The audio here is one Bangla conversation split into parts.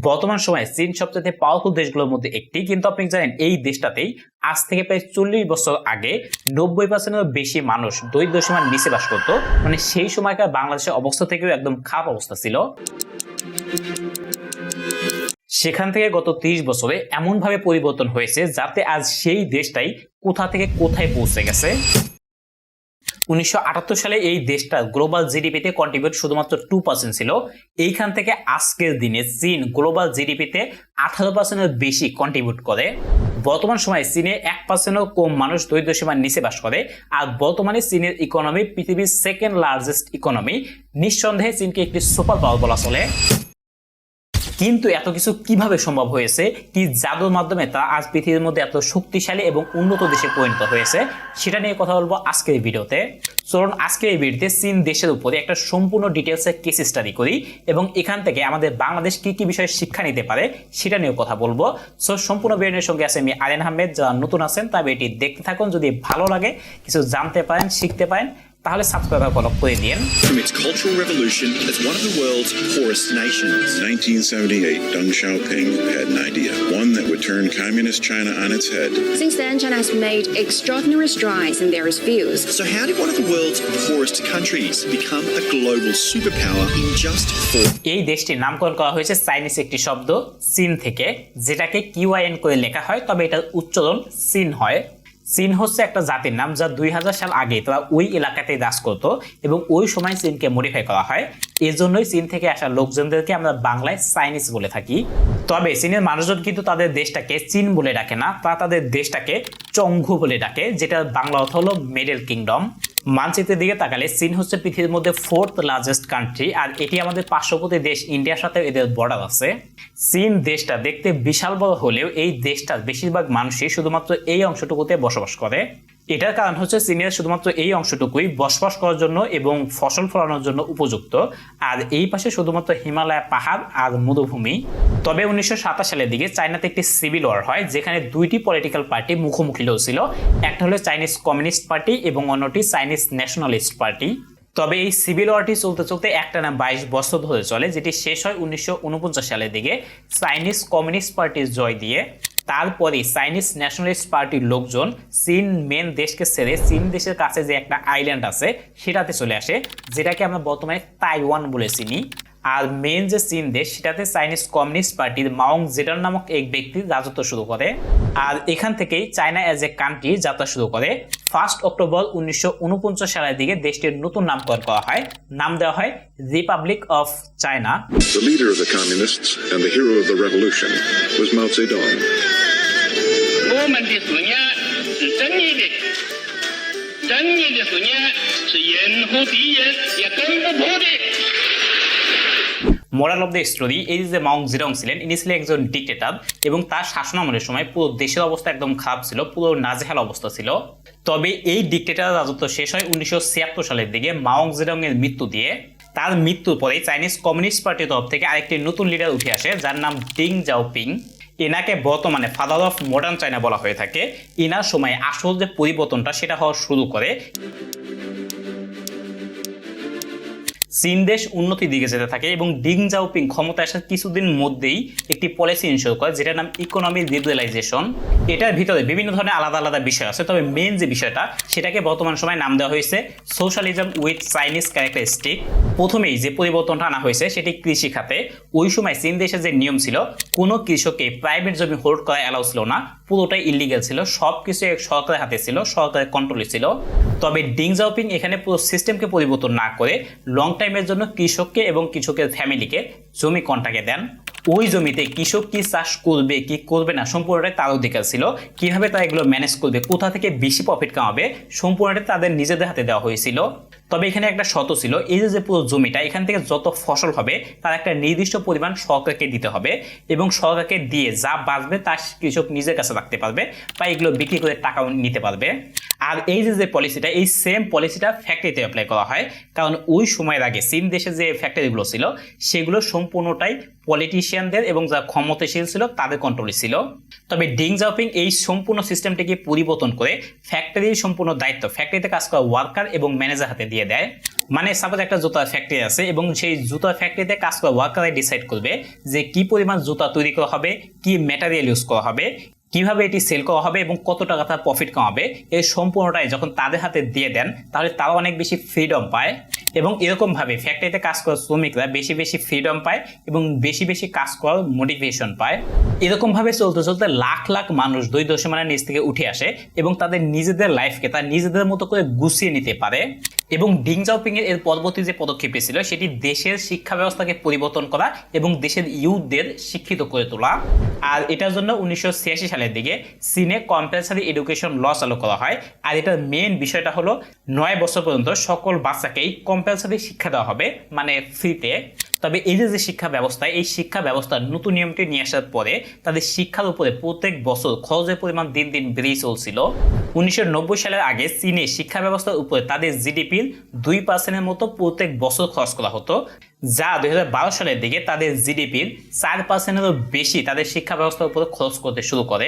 বর্তমান সময়ে চীন সবচেয়ে পাওয়ারফুল দেশগুলোর মধ্যে একটি, কিন্তু আপনি জানেন এই দেশটাতেই আজ থেকে প্রায় 40 বছর আগে 90%-এর বেশি মানুষ দরিদ্র সীমার নিচে বাস করত। মানে সেই সময়কার বাংলাদেশের অবস্থা থেকেও একদম খারাপ অবস্থা ছিল। সেখান থেকে গত 30 বছরে এমন ভাবে পরিবর্তন হয়েছে যাতে আজ সেই দেশটাই কোথা থেকে কোথায় পৌঁছে গেছে। 1978 সালে এই দেশটা গ্লোবাল জিডিপিতে কন্ট্রিবিউট শুধুমাত্র 2% ছিল। এইখান থেকে আজকের দিনে চীন গ্লোবাল জিডিপিতে 18%-এর বেশি কন্ট্রিবিউট করে। বর্তমান সময়ে চীনে 1%-এরও কম মানুষ দরিদ্র সীমার নিচে বাস করে। আর বর্তমানে চীনের ইকোনমি পৃথিবীর সেকেন্ড লার্জেস্ট ইকোনমি। নিঃসন্দেহে চীনকে একটি সুপার পাওয়ার বলা চলে। কিন্তু এত কিছু কিভাবে সম্ভব হয়েছে, কি জাদুর মাধ্যমে তা আজ পৃথিবীর মধ্যে এত শক্তিশালী এবং উন্নত দেশে পরিণত হয়েছে, সেটা নিয়ে কথা বলবো আজকের এই ভিডিওতে। চলুন আজকের এই ভিডিওতে চীন দেশের উপরে একটা সম্পূর্ণ ডিটেলসে কেস স্টাডি করি এবং এখান থেকে আমাদের বাংলাদেশ কি কি বিষয়ে শিক্ষা নিতে পারে সেটা নিয়ে কথা বলবো। সো সম্পূর্ণ ভিডিওর সঙ্গে আছে আমি আরিয়ান আহমেদ। যারা নতুন আছেন তবে এটি দেখতে থাকুন। যদি ভালো লাগে, কিছু জানতে পারেন, শিখতে পারেন, তাহলে সাবস্ক্রাইব ফলো করে দিন। From its cultural revolution as one of the world's poorest nations. 1978, Deng Xiaoping had an idea, one that would turn communist China on its head. Since then, China has made extraordinary strides in various fields. So how did one of the world's poorest countries become a global superpower in just 4? এই দেশটির নামকরণ করা হয়েছে চাইনিজ একটি শব্দ চীন থেকে, যেটাকে কিউআইএন করে লেখা হয়, তবে এটার উচ্চারণ চীন হয়। চীন হচ্ছে একটা জাতির নাম যা 2000 সাল আগে তারা ওই এলাকাতেই বাস করত এবং ওই সময় চীনকে মডিফাই করা হয়। এজন্যই চীন থেকে আসা লোকজনদেরকে আমরা বাংলায় চাইনিজ বলে থাকি। তবে চীনের মানুষজন কিন্তু তাদের দেশটাকে চীন বলে ডাকে না, তারা তাদের দেশটাকে চংঘু বলে ডাকে, যেটা বাংলা অর্থ হলো মিডল কিংডম। মানচিত্রের দিকে তাকালে চীন হচ্ছে পৃথিবীর মধ্যে 4th লার্জেস্ট কান্ট্রি, আর এটি আমাদের পার্শ্ববর্তী দেশ ইন্ডিয়ার সাথে এদের বর্ডার আছে। চীন দেশটা দেখতে বিশাল বড় হলেও এই দেশটার বেশিরভাগ মানুষই শুধুমাত্র এই অংশটুকুতে বসবাস করে। এটার কারণ হচ্ছে চীনের শুধুমাত্র এই অংশটুকুই বসবাস করার জন্য এবং ফসল ফলানোর জন্য উপযুক্ত, আর এই পাশে শুধুমাত্র হিমালয় পাহাড় আর মরুভূমি। তবে 1927 সালের দিকে চায়নাতে একটি সিভিল ওয়ার হয়, যেখানে দুইটি পলিটিক্যাল পার্টি মুখোমুখি লড়ছিল। একটা হলো চাইনিজ কমিউনিস্ট পার্টি এবং অন্যটি চাইনিজ ন্যাশনালিস্ট পার্টি। তবে এই সিভিল ওয়ারটি চলতে চলতে একটানা 22 বছর ধরে চলে, যেটি শেষ হয় 1949 সালের দিকে চাইনিজ কমিউনিস্ট পার্টির জয় দিয়ে। তারপরে চাইনিজ ন্যাশনালিস্ট পার্টির লোকজন চীন মেন দেশকে ছেড়ে চীন দেশের কাছে যে একটা আইল্যান্ড আছে সেটাতে চলে আসে, যেটাকে আমরা বর্তমানে তাইওয়ান বলে চিনি। আর মেন যে চীন দেশ সেটাতে চাইনিজ কমিউনিস্ট পার্টির মাওং জেডং নামক এক ব্যক্তি রাজত্ব শুরু করে। আর এখান থেকেই চায়না এজ এ কান্ট্রি যাত্রা শুরু করে। 1 অক্টোবর 1949 সালের দিকে দেশটির নতুন নামকরণ করা হয়, নাম দেওয়া হয় Republic of China. The leader of the communists and the hero of the revolution was Mao Zedong. Moral of the story, এই যে মাওং জেডং ছিলেন, ইনি ছিলেন একজন ডিক্টেটর এবং তার শাসনামলের সময় পুরো দেশের অবস্থা একদম খারাপ ছিল, পুরো নাজেহাল অবস্থা ছিল। তবে এই ডিক্টেটরের রাজত্ব শেষ হয় 1976 সালের দিকে মাওং জেডং এর মৃত্যু দিয়ে। তার মৃত্যুর পরে চাইনিজ কমিউনিস্ট পার্টির তরফ থেকে আরেকটি নতুন লিডার উঠে আসে, যার নাম ডিং জাওপিং। এনাকে বর্তমানে ফাদার অফ মডার্ন চায়না বলা হয়ে থাকে। এনার সময় আসল যে পরিবর্তনটা সেটা হওয়া শুরু করে। চীন দেশ উন্নতির দিকে যেতে থাকে এবং ডিং জাওপিং ক্ষমতায় আসার কিছুদিন মধ্যেই একটি পলিসি ইনশিওর করে, যেটার নাম ইকোনমিক লিবারালাইজেশন। এটার ভিতরে বিভিন্ন ধরনের আলাদা আলাদা বিষয় আছে, তবে মেইন যে বিষয়টা সেটাকে বর্তমান সময় নাম দেওয়া হয়েছে সোশ্যালিজম উইথ চাইনিজ ক্যারেক্টারিস্টিক। প্রথমেই যে পরিবর্তনটা আনা হয়েছে সেটি কৃষি খাতে। ওই সময় চীন দেশের যে নিয়ম ছিল, কোনো কৃষককে প্রাইভেট জমি হোল্ড করা অ্যালাউ ছিল না, পুরোটাই ইলিগাল ছিল, সবকিছু সরকারের হাতে ছিল, সরকারের কন্ট্রোলে ছিল। তবে ডিং জাওপিং এখানে পুরো সিস্টেমকে পরিবর্তন না করে লং টাইমের জন্য কৃষককে এবং কৃষকের ফ্যামিলিকে জমি কন্ট্রাক্টে দেন। ওই জমিতে কৃষক কি চাষ করবে কি করবে না সম্পূর্ণটাই তার অধিকার ছিল। কিভাবে তারা এগুলো ম্যানেজ করবে, কোথা থেকে বেশি প্রফিট কামাবে, সম্পূর্ণটাই তাদের নিজেদের হাতে দেওয়া হয়েছিল। তবে এখানে একটা শর্ত ছিল, এই যে পুরো জমিটা এখান থেকে যত ফসল হবে তার একটা নির্দিষ্ট পরিমাণ সরকারকে দিতে হবে এবং সরকারকে দিয়ে যা বাঁচবে তা কৃষক নিজের কাছে রাখতে পারবে বা এগুলো বিক্রি করে টাকাও নিতে পারবে। আর এই যে পলিসিটা, এই সেম পলিসিটা ফ্যাক্টরিতে অ্যাপ্লাই করা হয়, কারণ ওই সময়ের আগে চীন দেশে যে ফ্যাক্টরিগুলো ছিল সেগুলো সম্পূর্ণটাই পলিটিশিয়ানদের এবং যারা ক্ষমতাশীল ছিল তাদের কন্ট্রোলে ছিল। তবে ডিং জাওপিং এই সম্পূর্ণ সিস্টেমটিকে পরিবর্তন করে ফ্যাক্টরির সম্পূর্ণ দায়িত্ব ফ্যাক্টরিতে কাজ করা ওয়ার্কার এবং ম্যানেজার হাতে দিয়ে দেয়। মানে সাপোজ একটা জুতার ফ্যাক্টরি আছে এবং সেই জুতার ফ্যাক্টরিতে কাজ করা ওয়ার্কাররাই ডিসাইড করবে যে কি পরিমাণ জুতা তৈরি করা হবে, কি ম্যাটেরিয়াল ইউজ করা হবে, কিভাবে এটি সেল করা হবে এবং কত টাকা তার প্রফিট কামাবে। এই সম্পূর্ণটাই যখন তাদের হাতে দিয়ে দেন তাহলে তারা অনেক বেশি ফ্রিডম পায় এবং এরকমভাবে ফ্যাক্টরিতে কাজ করা শ্রমিকরা বেশি বেশি ফ্রিডম পায় এবং বেশি বেশি কাজ করার মোটিভেশন পায়। এরকমভাবে চলতে চলতে লাখ লাখ মানুষ দরিদ্র সীমানার নিচ থেকে উঠে আসে এবং তাদের নিজেদের লাইফকে তার নিজেদের মতো করে গুছিয়ে নিতে পারে। এবং ডিং জাওপিং এর পরবর্তী যে পদক্ষেপ ছিল সেটি দেশের শিক্ষা ব্যবস্থাকে পরিবর্তন করা এবং দেশের ইউথদের শিক্ষিত করে তোলা। আর এটার জন্য 1986 সালের দিকে চীনে কম্পালসারি এডুকেশন ল চালু করা হয়। আর এটার মেইন বিষয়টা হলো 9 বছর পর্যন্ত সকল বাচ্চাকেই কম্পালসারি শিক্ষা দেওয়া হবে, মানে ফ্রিতে। তবে এই যে শিক্ষা ব্যবস্থা, এই শিক্ষা ব্যবস্থার নতুন নিয়মটি নিয়ে আসার পরে তাদের শিক্ষার উপরে প্রত্যেক বছর খরচের পরিমাণ দিন দিন বেড়েই চলছিল। 1990 সালের আগে চীনের শিক্ষা ব্যবস্থার উপরে তাদের জিডিপির 2% মতো প্রত্যেক বছর খরচ করা হতো, যা 2012 সালের দিকে তাদের জিডিপির 4%-এরও বেশি তাদের শিক্ষা ব্যবস্থার উপরে খরচ করতে শুরু করে।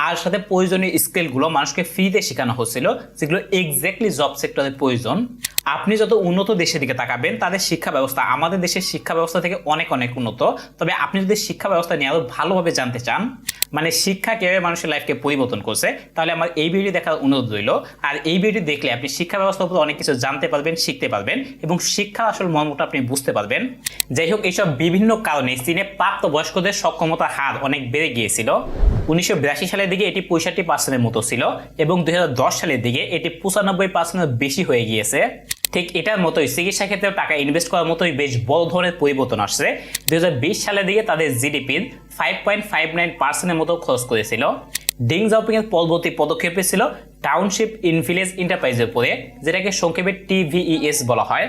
আর সাথে প্রয়োজনীয় স্কিলগুলো মানুষকে ফ্রিতে শেখানো হচ্ছিল, যেগুলো এক্স্যাক্টলি জব সেক্টরের প্রয়োজন। আপনি যত উন্নত দেশের দিকে তাকাবেন তাদের শিক্ষা ব্যবস্থা আমাদের দেশের শিক্ষা ব্যবস্থা থেকে অনেক অনেক উন্নত। তবে আপনি যদি শিক্ষা ব্যবস্থা নিয়ে আরো ভালোভাবে জানতে চান, মানে শিক্ষা কিভাবে মানুষের লাইফকে পরিবর্তন করছে, তাহলে আমার এই ভিডিও দেখার অনুরোধ রইল। আর এই ভিডিও দেখলে আপনি শিক্ষা ব্যবস্থার উপর অনেক কিছু জানতে পারবেন, শিখতে পারবেন এবং শিক্ষা আসল মর্মটা আপনি বুঝতে পারবেন। যাই হোক, এইসব বিভিন্ন কারণে চীনে প্রাপ্তবয়স্কদের সক্ষমতার হার অনেক বেড়ে গিয়েছিল। 1982 সালের দিকে এটি 65%-এর মতো ছিল এবং 2010 সালের দিকে এটি 95%-এর বেশি হয়ে গিয়েছে। ঠিক এটার মতোই চিকিৎসা ক্ষেত্রে টাকা ইনভেস্ট করার মতোই বেশ বড় ধরনের পরিবর্তন আসছে। 2020 সালের দিকে তাদের জিডিপির 5.59%-এর মতো খরচ করেছিল। ডিং জাওপিং এর পরবর্তী পদক্ষেপে ছিল টাউনশিপ ইন ভিলেজ এন্টারপ্রাইজের উপরে, যেটাকে সংক্ষেপে TVES বলা হয়।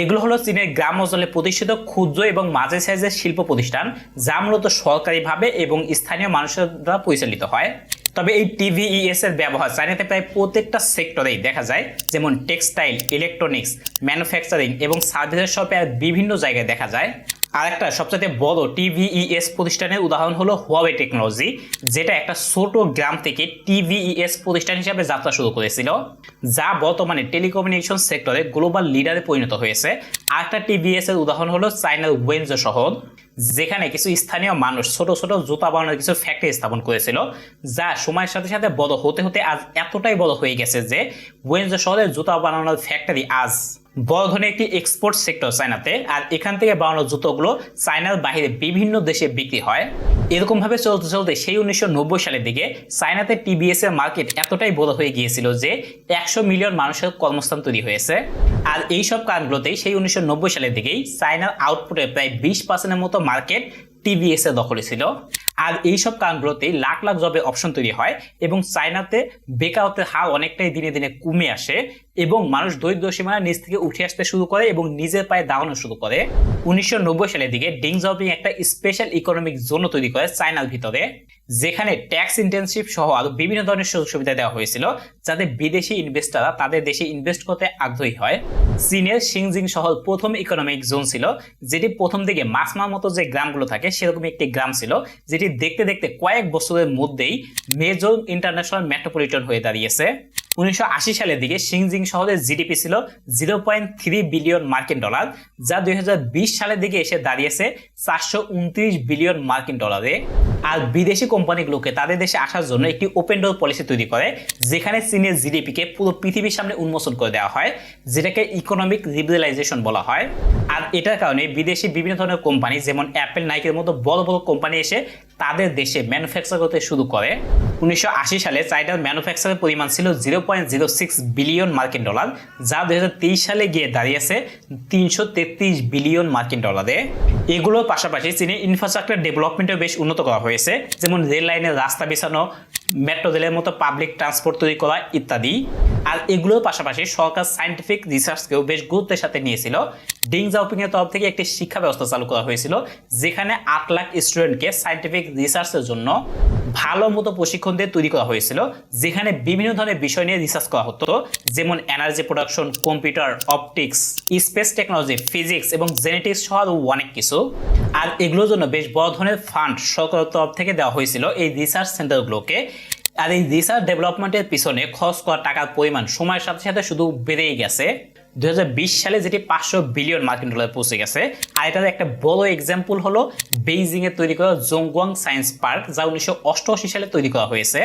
এগুলো হলো চীনের গ্রাম অঞ্চলে প্রতিষ্ঠিত ক্ষুদ্র এবং মাঝারি সাইজের শিল্প প্রতিষ্ঠান, যা মূলত সরকারিভাবে এবং স্থানীয় মানুষের দ্বারা পরিচালিত হয়। তবে এই TVES এর ব্যবহার চায়নাতে প্রায় প্রত্যেকটা সেক্টরেই দেখা যায়, যেমন টেক্সটাইল, ইলেকট্রনিক্স, ম্যানুফ্যাকচারিং এবং সার্ভিসের শপে আর বিভিন্ন জায়গায় দেখা যায়। আরেকটা সবচেয়ে বড় TVES প্রতিষ্ঠানের উদাহরণ হলো হুয়াওয়ে টেকনোলজি, যেটা একটা ছোট গ্রাম থেকে TVES প্রতিষ্ঠান হিসেবে যাত্রা শুরু করেছিল, যা বর্তমানে টেলিকমিউনিকেশন সেক্টরে গ্লোবাল লিডারে পরিণত হয়েছে। আরেকটা TVES এর উদাহরণ হলো চায়নার ওয়েনজো শহর, যেখানে কিছু স্থানীয় মানুষ ছোট ছোট জুতা বানানোর কিছু ফ্যাক্টরি স্থাপন করেছিল, যা সময়ের সাথে সাথে বড় হতে হতে আজ এতটাই বড় হয়ে গেছে যে ওয়েনজো শহরের জুতা বানানোর ফ্যাক্টরি আজ বড় ধরনের একটি এক্সপোর্ট সেক্টর চায়নাতে। আর এখান থেকে বানানো জুতোগুলো চায়নার বাইরে বিভিন্ন দেশে বিক্রি হয়। এরকম ভাবে চলতে চলতে সেই 1990 সালের দিকে চায়নাতে TVS এর মার্কেট এতটাই বড় হয়ে গিয়েছিল যে 100 মিলিয়ন মানুষের কর্মস্থান তৈরি হয়েছে। আর এইসব কারণগুলোতেই সেই 1990 সালের দিকেই চায়নার আউটপুটের প্রায় 20%-এর মতো মার্কেট TVS এর দখলে ছিল। আর এইসব কারণগুলোতেই লাখ লাখ জবের অপশন তৈরি হয় এবং চায়নাতে বেকারত্বের হার অনেকটাই দিনে দিনে কমে আসে এবং মানুষ দরিদ্র সীমানার নিচ থেকে উঠে আসতে শুরু করে এবং নিজের পায়ে দাঁড়ানো শুরু করে। 1990 সালের দিকে ডিং জাওপিং একটা স্পেশাল ইকোনমিক জোন তৈরি করে চায়নার ভিতরে, যেখানে ট্যাক্স ইন্টেনসিভ সহ আরো বিভিন্ন ধরনের সুযোগ সুবিধা দেওয়া হয়েছিল, যাতে বিদেশি ইনভেস্টররা তাদের দেশে ইনভেস্ট করতে আগ্রহী হয়। চীনের শিংজিং শহর প্রথম ইকোনমিক জোন ছিল, যেটি প্রথম দিকে মাসমার মতো যে গ্রামগুলো থাকে সেরকম একটি গ্রাম ছিল, যেটি দেখতে দেখতে কয়েক বছরের মধ্যেই মেজর ইন্টারন্যাশনাল মেট্রোপলিটন হয়ে দাঁড়িয়েছে। 1980 সালের দিকে শিংজিং শহরের জিডিপি ছিল 0.3 বিলিয়ন মার্কিন ডলার, যা 2020 সালের দিকে এসে দাঁড়িয়েছে 429 বিলিয়ন মার্কিন ডলারে। আর বিদেশি কোম্পানিগুলোকে তাদের দেশে আসার জন্য একটি ওপেন ডোর পলিসি তৈরি করে, যেখানে চীনের জিডিপিকে পুরো পৃথিবীর সামনে উন্মোচন করে দেওয়া হয়, যেটাকে ইকোনমিক লিবারালাইজেশন বলা হয়। আর এটার কারণে বিদেশি বিভিন্ন ধরনের কোম্পানি যেমন অ্যাপেল, নাইকের মতো বড় বড় কোম্পানি এসে তাদের দেশে ম্যানুফ্যাকচার করতে শুরু করে। 1980 সালে চায়নার ম্যানুফ্যাকচারের পরিমাণ ছিল 0.06 বিলিয়ন মার্কিন ডলার, যা 2023 সালে গিয়ে দাঁড়িয়েছে 333 বিলিয়ন মার্কিন ডলারে। এগুলোর পাশাপাশি চীনের ইনফ্রাস্ট্রাকচার ডেভেলপমেন্টও বেশ উন্নত করা হয়েছে, যেমন রেল লাইনের রাস্তা বিছানো, মেট্রো রেলের মতো পাবলিক ট্রান্সপোর্ট তৈরি করা ইত্যাদি। আর এগুলোর পাশাপাশি সরকার সায়েন্টিফিক রিসার্চকেও বেশ গুরুত্বের সাথে নিয়েছিল। ডিং জাওপিং এর তরফ থেকে একটি শিক্ষা ব্যবস্থা চালু করা হয়েছিল, যেখানে 8 লাখ স্টুডেন্টকে সায়েন্টিফিক রিসার্চের জন্য ভালো মতো প্রশিক্ষণ দিয়ে তৈরি করা হয়েছিল, যেখানে বিভিন্ন ধরনের বিষয় নিয়ে রিসার্চ করা হতো, যেমন energy production, computer, optics, space technology, physics এবং জেনেটিক্স সহ আরও অনেক কিছু। আর এগুলোর জন্য বেশ বড় ধরনের ফান্ড সরকারের তরফ থেকে দেওয়া হয়েছিল এই রিসার্চ সেন্টারগুলোকে। আর এই রিসার্চ ডেভেলপমেন্টের পিছনে খরচ করা টাকার পরিমাণ সময়ের সাথে সাথে শুধু বেড়েই গেছে। 2020 সালে যেটি 500 বিলিয়ন মার্কিন ডলার পৌঁছে গেছে। আর এটার একটা বড় এক্সাম্পল হলো বেইজিং এ তৈরি করা জংগুয়াং সায়েন্স পার্ক, যা 1988 সালে তৈরি করা হয়েছে।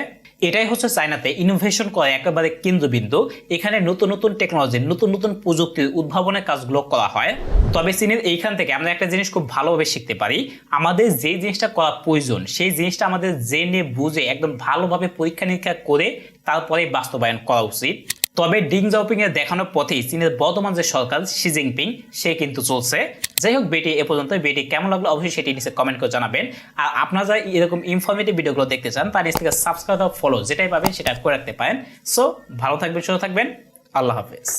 এটাই হচ্ছে চায়নাতে ইনোভেশন করা একেবারে কেন্দ্রবিন্দু। এখানে নতুন নতুন টেকনোলজি, নতুন নতুন প্রযুক্তির উদ্ভাবনের কাজগুলো করা হয়। তবে চীনের এইখান থেকে আমরা একটা জিনিস খুব ভালোভাবে শিখতে পারি, আমাদের যে জিনিসটা করা প্রয়োজন সেই জিনিসটা আমাদের জেনে বুঝে একদম ভালোভাবে পরীক্ষা নিরীক্ষা করে তারপরে বাস্তবায়ন করা উচিত। তবে ডিং জাওপিং এর দেখানোর পথেই চীনের বর্তমান যে সরকার শি জিনপিং সে কিন্তু চলছে। যাই হোক, ভিডিও এ পর্যন্ত। ভিডিও কেমন লাগলো অবশ্যই সেটি নিচে কমেন্ট করে জানাবেন। আর আপনারা যারা এরকম ইনফরমেটিভ ভিডিওগুলো দেখতে চান তার নিচ থেকে সাবস্ক্রাইব বা ফলো যেটাই পাবেন সেটা করে রাখতে পারেন। সো ভালো থাকবেন, সুস্থ থাকবেন, আল্লাহ হাফেজ।